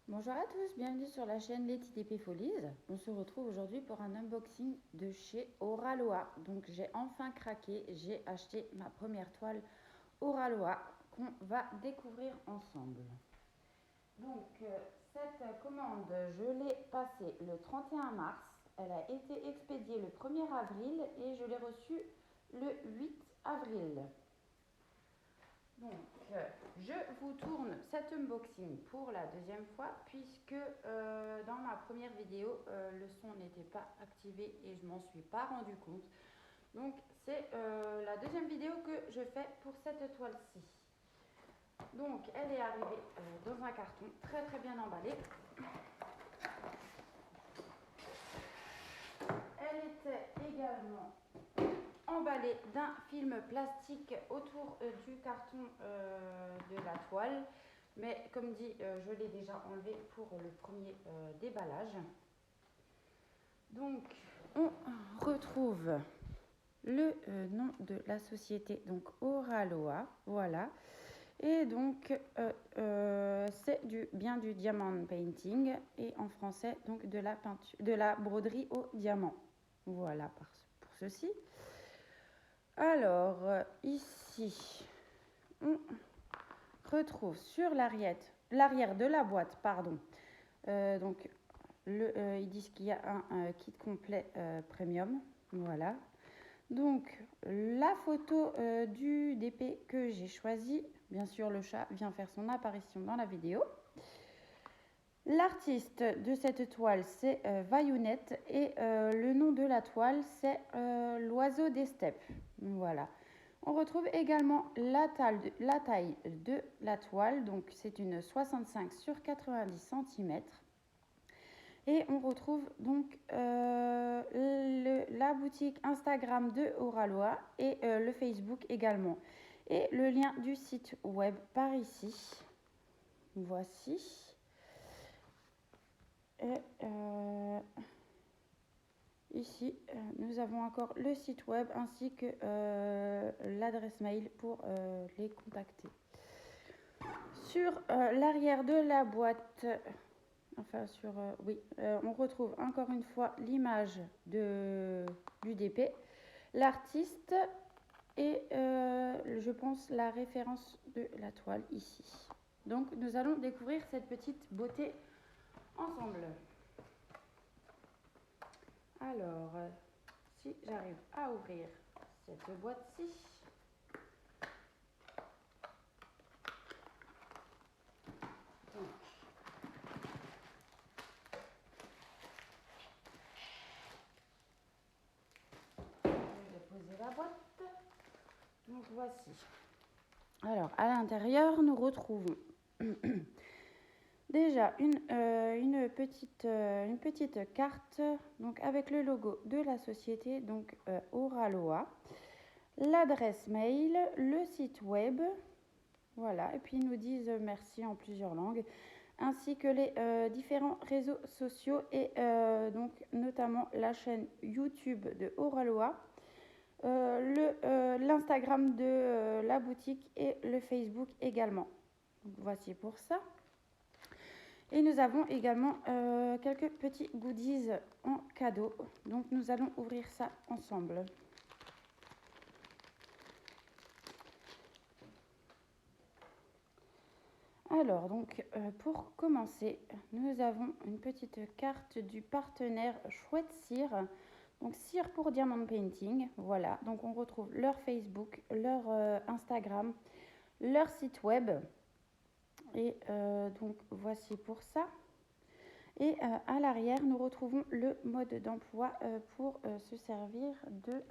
Bonjour à tous, bienvenue sur la chaîne Les TTP Folies. On se retrouve aujourd'hui pour un unboxing de chez Oraloa. Donc j'ai enfin craqué, j'ai acheté ma première toile Oraloa qu'on va découvrir ensemble. Donc cette commande, je l'ai passée le 31 mars. Elle a été expédiée le 1er avril et je l'ai reçue le 8 avril. Donc, je vous tourne cet unboxing pour la deuxième fois puisque dans ma première vidéo, le son n'était pas activé et je m'en suis pas rendu compte. Donc, c'est la deuxième vidéo que je fais pour cette toile-ci. Donc, elle est arrivée dans un carton très très bien emballé. Elle était également emballée d'un film plastique autour du carton de la toile. Mais comme dit, je l'ai déjà enlevé pour le premier déballage. Donc, on retrouve le nom de la société, donc Oraloa, voilà. Et donc, c'est bien du diamond painting et en français, donc de la peinture, de la broderie au diamant. Voilà pour ceci. Alors, ici, on retrouve sur l'arrière de la boîte, pardon. Donc, ils disent qu'il y a un kit complet premium. Voilà. Donc, la photo du DP que j'ai choisi. Bien sûr, le chat vient faire son apparition dans la vidéo. L'artiste de cette toile, c'est Vayounette et le nom de la toile, c'est l'oiseau des steppes. Voilà. On retrouve également la taille de la toile, donc c'est une 65 sur 90 cm. Et on retrouve donc la boutique Instagram de Oraloa et le Facebook également. Et le lien du site web par ici. Voici. Et ici, nous avons encore le site web ainsi que l'adresse mail pour les contacter. Sur l'arrière de la boîte, on retrouve encore une fois l'image du DP, l'artiste et je pense la référence de la toile ici. Donc nous allons découvrir cette petite beauté ensemble. Alors, si j'arrive à ouvrir cette boîte-ci. Je vais poser la boîte. Donc voici. Alors, à l'intérieur, nous retrouvons déjà une petite carte donc avec le logo de la société, donc Oraloa, l'adresse mail, le site web, voilà, et puis ils nous disent merci en plusieurs langues, ainsi que les différents réseaux sociaux et donc notamment la chaîne YouTube de Oraloa, l'Instagram de la boutique et le Facebook également. Donc, voici pour ça. Et nous avons également quelques petits goodies en cadeau. Donc nous allons ouvrir ça ensemble. Alors donc pour commencer, nous avons une petite carte du partenaire Chouette Cire. Donc cire pour diamond painting, voilà. Donc on retrouve leur Facebook, leur Instagram, leur site web. Et donc voici pour ça. Et à l'arrière, nous retrouvons le mode d'emploi pour se servir de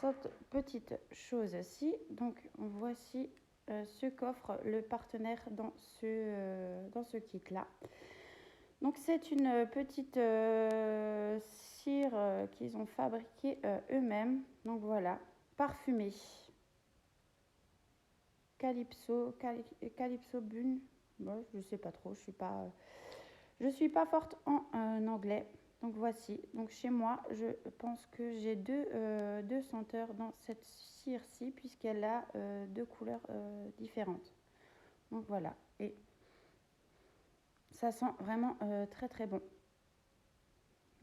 cette petite chose-ci. Donc voici ce qu'offre le partenaire dans ce kit-là. Donc c'est une petite cire qu'ils ont fabriquée eux-mêmes. Donc voilà, parfumée. Calypso Bune. Bon, je ne sais pas trop, je suis pas forte en anglais. Donc voici. Donc chez moi, je pense que j'ai deux senteurs dans cette cire-ci puisqu'elle a deux couleurs différentes. Donc voilà. Et Ça sent vraiment très très bon.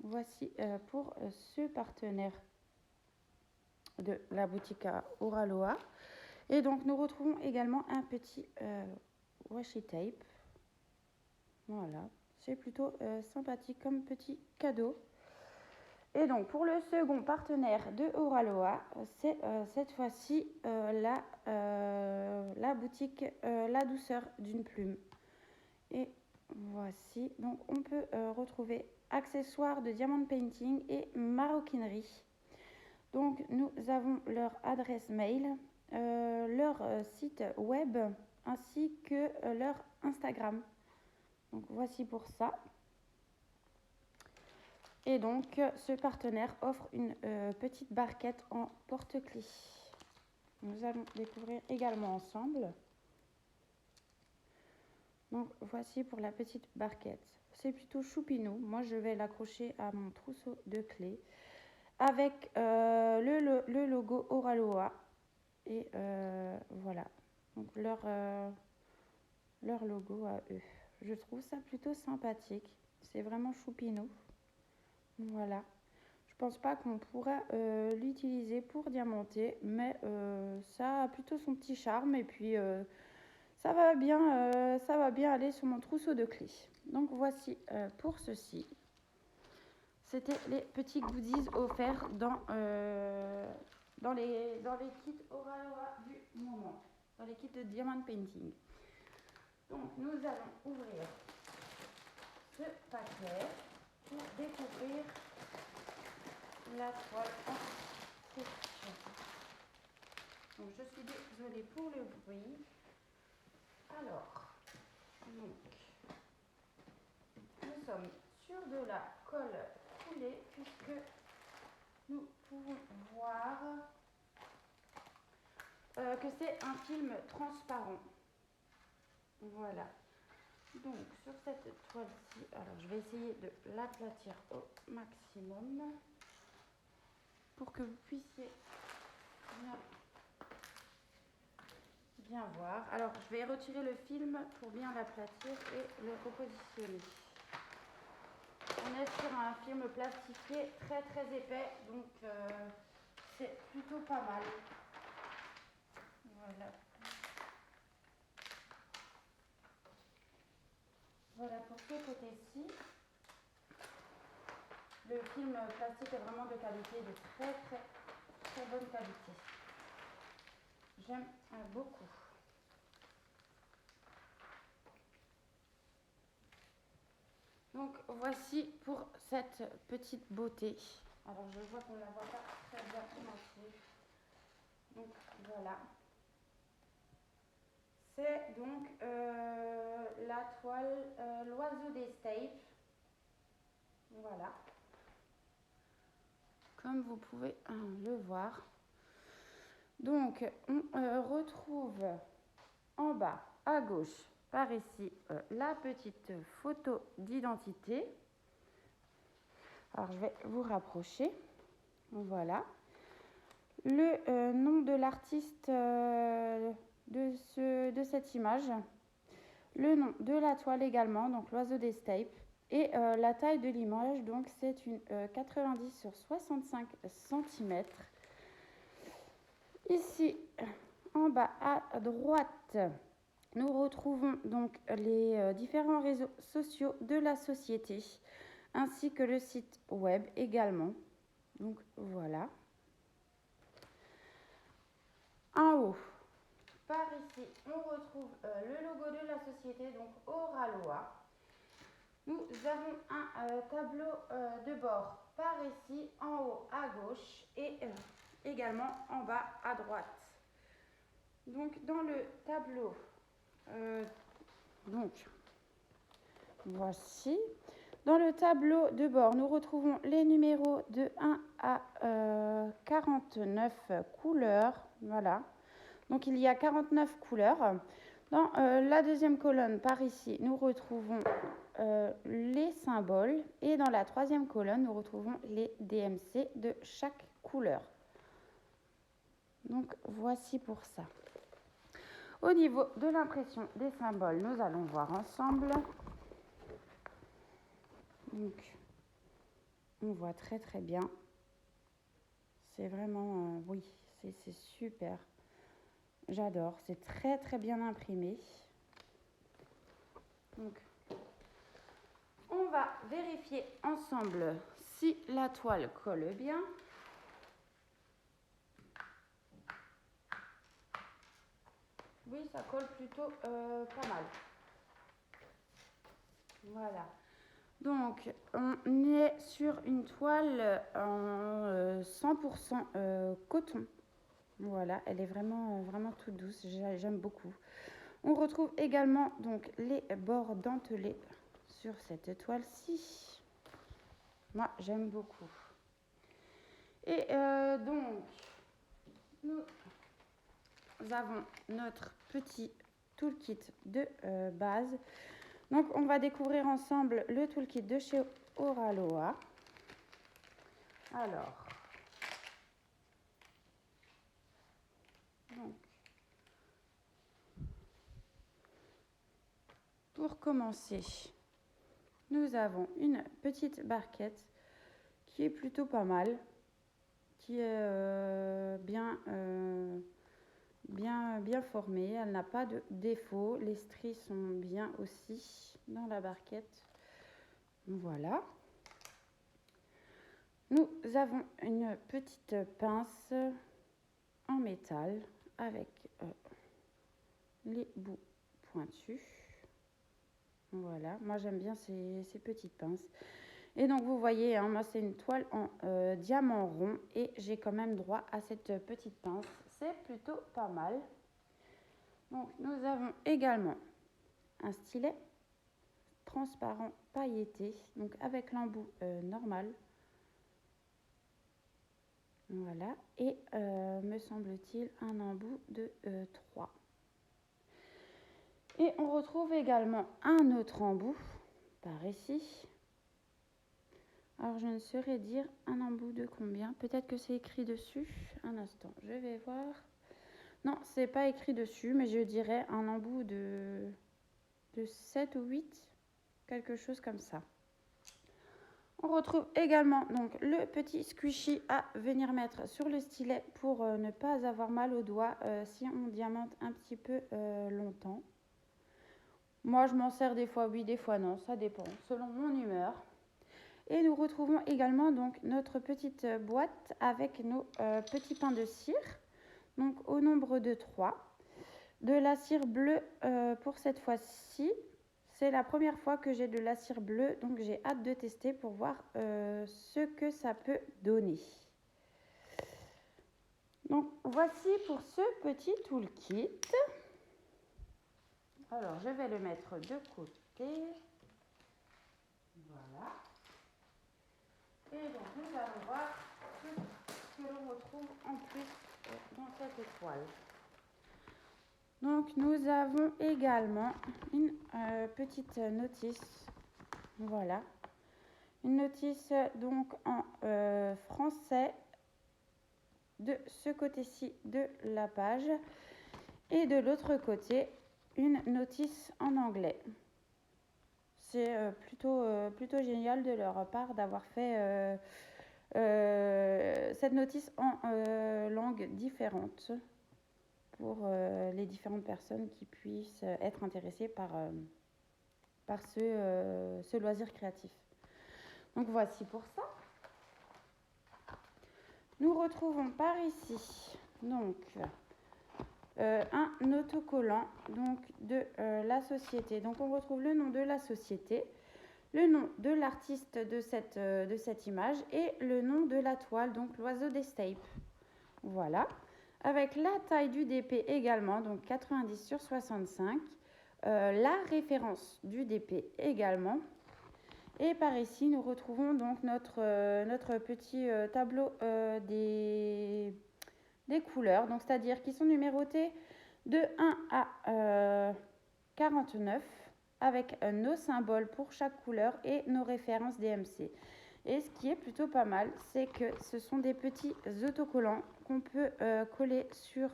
Voici pour ce partenaire de la boutique à Oraloa. Et donc nous retrouvons également un petit washi tape. Voilà, c'est plutôt sympathique comme petit cadeau. Et donc pour le second partenaire de Oraloa, c'est cette fois-ci la boutique La Douceur d'une Plume. Et voici, donc on peut retrouver accessoires de diamond painting et maroquinerie. Donc nous avons leur adresse mail, leur site web ainsi que leur Instagram. Donc voici pour ça. Et donc ce partenaire offre une petite barquette en porte-clés. Nous allons découvrir également ensemble. Donc voici pour la petite barquette. C'est plutôt choupinou. Moi je vais l'accrocher à mon trousseau de clés avec le logo Oraloa. Et voilà. Donc leur logo à eux. Je trouve ça plutôt sympathique. C'est vraiment choupinou. Voilà. Je pense pas qu'on pourra l'utiliser pour diamanter, mais ça a plutôt son petit charme et puis ça va bien aller sur mon trousseau de clés. Donc voici pour ceci. C'était les petits goodies offerts dans les kits Oraloa du moment, dans les kits de diamond painting. Donc nous allons ouvrir ce paquet pour découvrir la toile en question. Donc je suis désolée pour le bruit. Alors, donc, nous sommes sur de la colle coulée puisque nous pouvons voir que c'est un film transparent. Voilà. Donc sur cette toile-ci, alors je vais essayer de l'aplatir au maximum pour que vous puissiez bien voir. Alors je vais retirer le film pour bien l'aplatir et le repositionner. On est sur un film plastifié très très épais, donc c'est plutôt pas mal. Voilà. Voilà pour ce côté-ci. Le film plastique est vraiment de qualité, de très très très bonne qualité. J'aime beaucoup. Donc voici pour cette petite beauté. Alors je vois qu'on ne la voit pas très bien commencer. Donc voilà. C'est donc la toile l'oiseau des steppes. Voilà. Comme vous pouvez le voir. Donc on retrouve en bas à gauche par ici la petite photo d'identité. Alors je vais vous rapprocher. Voilà. Le nom de l'artiste de cette image. Le nom de la toile également, donc l'oiseau des steppes. Et la taille de l'image, donc c'est une 90 sur 65 cm. Ici, en bas à droite, nous retrouvons donc les différents réseaux sociaux de la société, ainsi que le site web également. Donc voilà. En haut, par ici, on retrouve le logo de la société, donc Oraloa. Nous avons un tableau de bord par ici, en haut à gauche et également en bas à droite. Donc dans le tableau, donc voici. Dans le tableau de bord, nous retrouvons les numéros de 1 à 49 couleurs. Voilà. Donc il y a 49 couleurs. Dans la deuxième colonne, par ici, nous retrouvons les symboles. Et dans la troisième colonne, nous retrouvons les DMC de chaque couleur. Donc voici pour ça. Au niveau de l'impression des symboles, nous allons voir ensemble. Donc, on voit très très bien. C'est vraiment, oui, c'est super. J'adore, c'est très très bien imprimé. Donc, on va vérifier ensemble si la toile colle bien. Oui, ça colle plutôt pas mal. Voilà. Donc, on est sur une toile en 100% coton. Voilà, elle est vraiment, vraiment toute douce. J'aime beaucoup. On retrouve également donc les bords dentelés sur cette toile-ci. Moi, j'aime beaucoup. Et donc, nous avons notre petit toolkit de base. Donc, on va découvrir ensemble le toolkit de chez Oraloa. Alors, donc, pour commencer, nous avons une petite barquette qui est plutôt pas mal, qui est bien formée. Elle n'a pas de défaut. Les stries sont bien aussi dans la barquette. Voilà. Nous avons une petite pince en métal avec les bouts pointus. Voilà, moi j'aime bien ces petites pinces. Et donc vous voyez, hein, moi c'est une toile en diamant rond et j'ai quand même droit à cette petite pince. C'est plutôt pas mal. Donc nous avons également un stylet transparent pailleté, donc avec l'embout normal. Voilà, et me semble-t-il un embout de 3. Et on retrouve également un autre embout par ici. Alors je ne saurais dire un embout de combien. Peut-être que c'est écrit dessus. Un instant, je vais voir. Non, c'est pas écrit dessus, mais je dirais un embout de 7 ou 8. Quelque chose comme ça. On retrouve également donc le petit squishy à venir mettre sur le stylet pour ne pas avoir mal aux doigts si on diamante un petit peu longtemps. Moi, je m'en sers des fois oui, des fois non, ça dépend, selon mon humeur. Et nous retrouvons également donc notre petite boîte avec nos petits pains de cire, donc au nombre de 3. De la cire bleue pour cette fois-ci. C'est la première fois que j'ai de la cire bleue, donc j'ai hâte de tester pour voir ce que ça peut donner. Donc voici pour ce petit toolkit. Alors je vais le mettre de côté. Voilà. Et donc nous allons voir ce que l'on retrouve en plus dans cette toile. Donc nous avons également une petite notice. Voilà. Une notice donc en français de ce côté-ci de la page et de l'autre côté une notice en anglais. C'est plutôt génial de leur part d'avoir fait cette notice en langues différentes pour les différentes personnes qui puissent être intéressées par ce loisir créatif. Donc voici pour ça. Nous retrouvons par ici donc un autocollant donc de la société. Donc on retrouve le nom de la société, le nom de l'artiste de cette image et le nom de la toile, donc l'oiseau des steppes. Voilà. Avec la taille du DP également, donc 90 sur 65. La référence du DP également. Et par ici, nous retrouvons donc notre petit tableau des couleurs, donc c'est-à-dire qui sont numérotées de 1 à 49 avec nos symboles pour chaque couleur et nos références DMC. Et ce qui est plutôt pas mal, c'est que ce sont des petits autocollants qu'on peut coller sur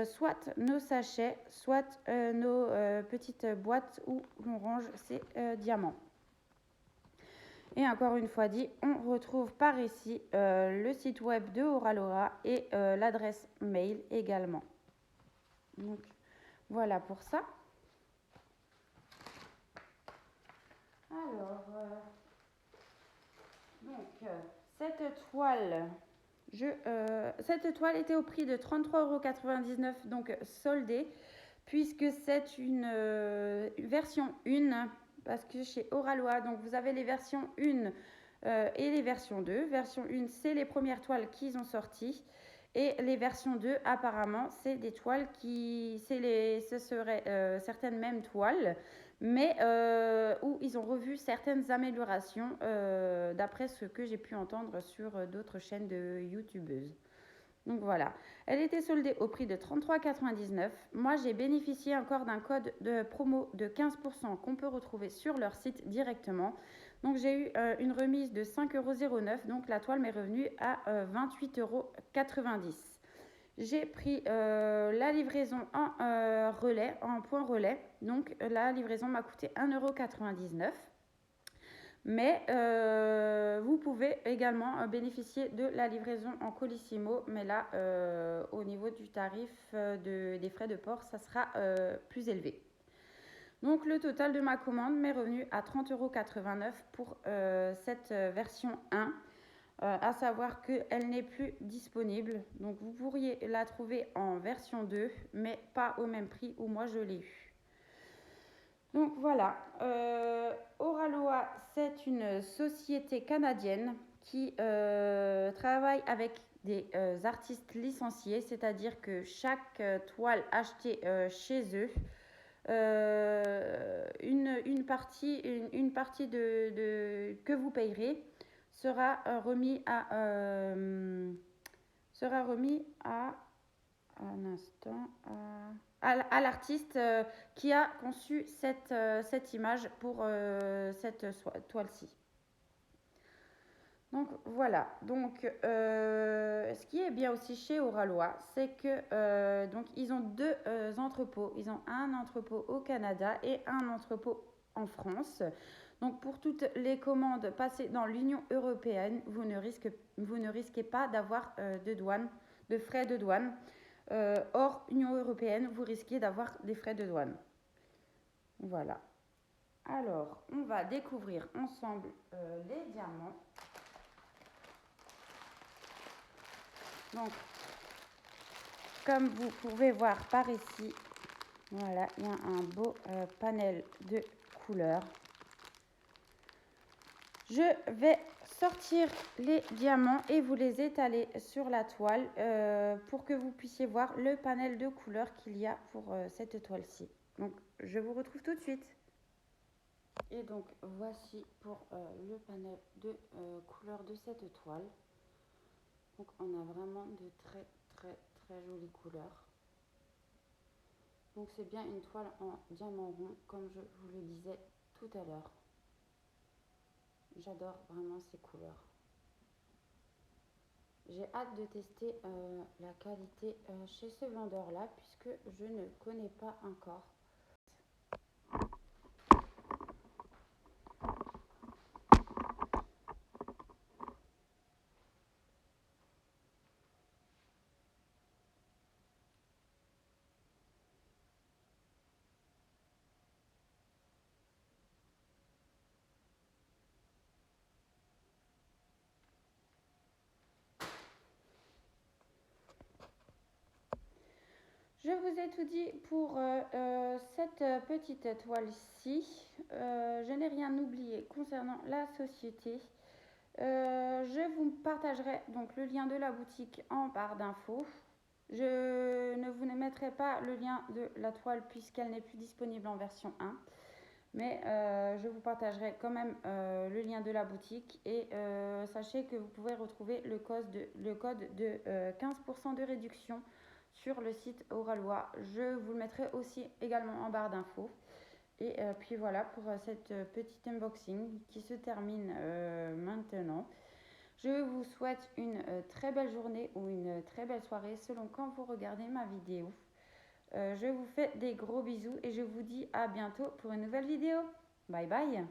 soit nos sachets, soit nos petites boîtes où l'on range ces diamants. Et encore une fois dit, on retrouve par ici le site web de Oralora et l'adresse mail également. Donc voilà pour ça. Alors, cette toile était au prix de 33,99 €, donc soldée, puisque c'est une version 1, parce que chez Oralua, donc vous avez les versions 1 et les versions 2. Version 1, c'est les premières toiles qu'ils ont sorties. Et les versions 2, apparemment, c'est des toiles ce seraient certaines mêmes toiles, mais où ils ont revu certaines améliorations d'après ce que j'ai pu entendre sur d'autres chaînes de youtubeuses. Donc voilà, elle était soldée au prix de 33,99 €. Moi, j'ai bénéficié encore d'un code de promo de 15% qu'on peut retrouver sur leur site directement. Donc j'ai eu une remise de 5,09 €, donc la toile m'est revenue à 28,90 €. J'ai pris la livraison en relais, en point relais. Donc la livraison m'a coûté 1,99 €. Mais vous pouvez également bénéficier de la livraison en Colissimo. Mais là, au niveau du tarif des frais de port, ça sera plus élevé. Donc le total de ma commande m'est revenu à 30,89 € pour cette version 1. À savoir qu'elle n'est plus disponible. Donc vous pourriez la trouver en version 2, mais pas au même prix où moi je l'ai eu. Donc voilà, Oraloa, c'est une société canadienne qui travaille avec des artistes licenciés, c'est-à-dire que chaque toile achetée chez eux, une partie que vous payerez sera remis à un instant à l'artiste qui a conçu cette image pour cette toile-ci. Donc voilà, donc ce qui est bien aussi chez Oraloa, c'est que donc ils ont deux entrepôts. Ils ont un entrepôt au Canada et un entrepôt en France. Donc pour toutes les commandes passées dans l'Union européenne, vous ne risquez pas d'avoir de frais de douane. Hors Union européenne, vous risquez d'avoir des frais de douane. Voilà. Alors, on va découvrir ensemble les diamants. Donc, comme vous pouvez voir par ici, voilà, il y a un beau panel de couleurs. Je vais sortir les diamants et vous les étaler sur la toile pour que vous puissiez voir le panel de couleurs qu'il y a pour cette toile-ci. Donc, je vous retrouve tout de suite. Et donc, voici pour le panel de couleurs de cette toile. Donc, on a vraiment de très jolies couleurs. Donc, c'est bien une toile en diamant rond, comme je vous le disais tout à l'heure. J'adore vraiment ces couleurs. J'ai hâte de tester la qualité chez ce vendeur-là, puisque je ne connais pas encore. Je vous ai tout dit pour cette petite toile-ci. Je n'ai rien oublié concernant la société. Je vous partagerai donc le lien de la boutique en barre d'infos. Je ne vous mettrai pas le lien de la toile puisqu'elle n'est plus disponible en version 1. Mais je vous partagerai quand même le lien de la boutique. Et sachez que vous pouvez retrouver le code de 15% de réduction sur le site Oraloa. Je vous le mettrai aussi également en barre d'infos. Et puis voilà pour cette petite unboxing qui se termine maintenant. Je vous souhaite une très belle journée ou une très belle soirée selon quand vous regardez ma vidéo. Je vous fais des gros bisous et je vous dis à bientôt pour une nouvelle vidéo. Bye bye.